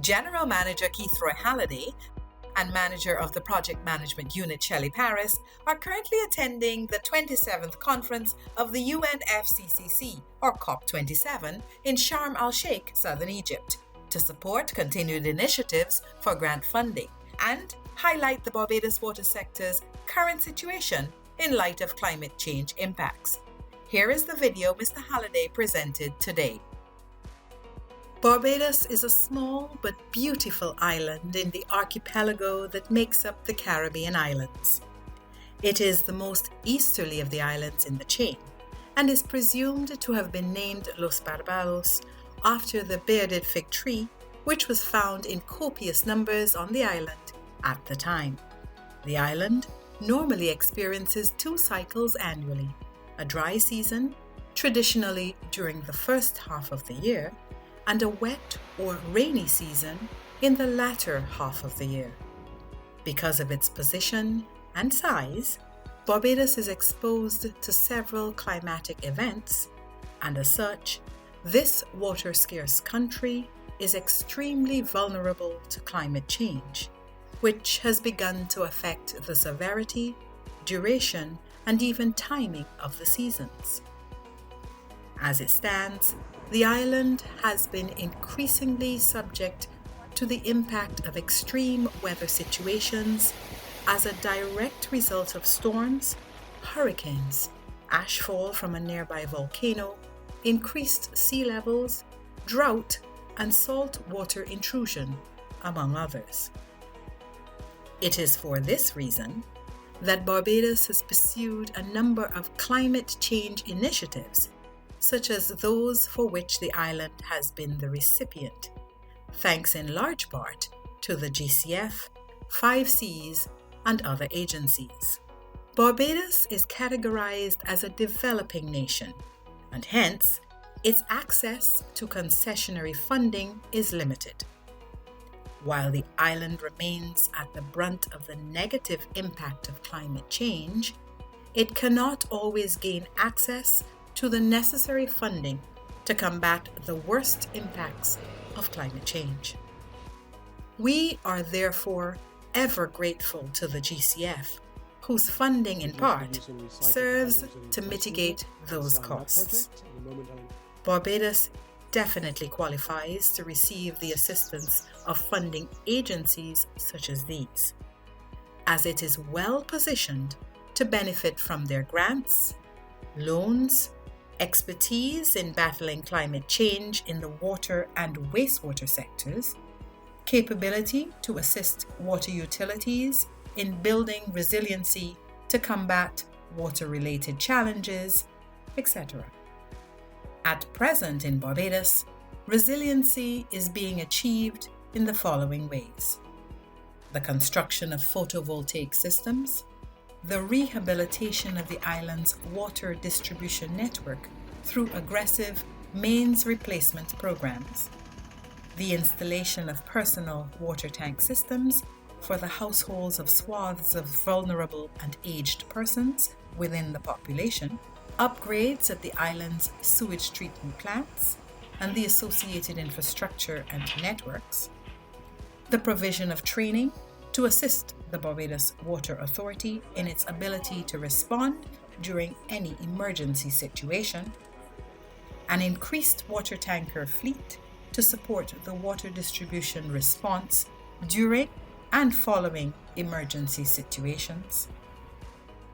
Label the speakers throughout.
Speaker 1: General Manager Keithroy Halliday and Manager of the Project Management Unit Shelley Parris are currently attending the 27th Conference of the UNFCCC, or COP27, in Sharm El-Sheikh, Southern Egypt, to support continued initiatives for grant funding and highlight the Barbados water sector's current situation in light of climate change impacts. Here is the video Mr. Halliday presented today. Barbados is a small but beautiful island in the archipelago that makes up the Caribbean islands. It is the most easterly of the islands in the chain and is presumed to have been named Los Barbados after the bearded fig tree, which was found in copious numbers on the island at the time. The island normally experiences 2 cycles annually, a dry season, traditionally during the first half of the year, and a wet or rainy season in the latter half of the year. Because of its position and size, Barbados is exposed to several climatic events, and as such, this water-scarce country is extremely vulnerable to climate change, which has begun to affect the severity, duration, and even timing of the seasons. As it stands, the island has been increasingly subject to the impact of extreme weather situations as a direct result of storms, hurricanes, ashfall from a nearby volcano, increased sea levels, drought, and salt water intrusion, among others. It is for this reason that Barbados has pursued a number of climate change initiatives, such as those for which the island has been the recipient, thanks in large part to the GCF, 5Cs, and other agencies. Barbados is categorized as a developing nation, and hence, its access to concessionary funding is limited. While the island remains at the brunt of the negative impact of climate change, it cannot always gain access to the necessary funding to combat the worst impacts of climate change. We are therefore ever grateful to the GCF, whose funding in part serves to mitigate those costs. Barbados definitely qualifies to receive the assistance of funding agencies such as these, as it is well positioned to benefit from their grants, loans, expertise in battling climate change in the water and wastewater sectors, capability to assist water utilities in building resiliency to combat water-related challenges, etc. At present in Barbados, resiliency is being achieved in the following ways: the construction of photovoltaic systems, the rehabilitation of the island's water distribution network through aggressive mains replacement programs, the installation of personal water tank systems for the households of swaths of vulnerable and aged persons within the population, upgrades at the island's sewage treatment plants and the associated infrastructure and networks, the provision of training to assist the Barbados Water Authority in its ability to respond during any emergency situation, an increased water tanker fleet to support the water distribution response during and following emergency situations,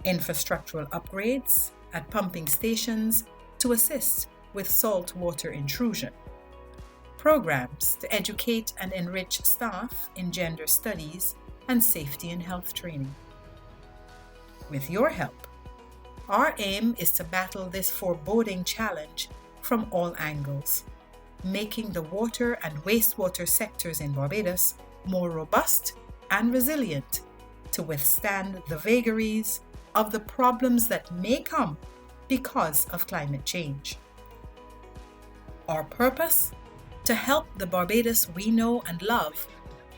Speaker 1: infrastructural upgrades at pumping stations to assist with salt water intrusion, programs to educate and enrich staff in gender studies and safety and health training. With your help, our aim is to battle this foreboding challenge from all angles, making the water and wastewater sectors in Barbados more robust and resilient to withstand the vagaries of the problems that may come because of climate change. Our purpose? To help the Barbados we know and love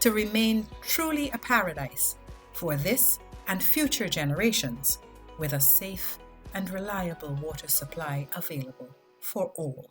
Speaker 1: to remain truly a paradise for this and future generations, with a safe and reliable water supply available for all.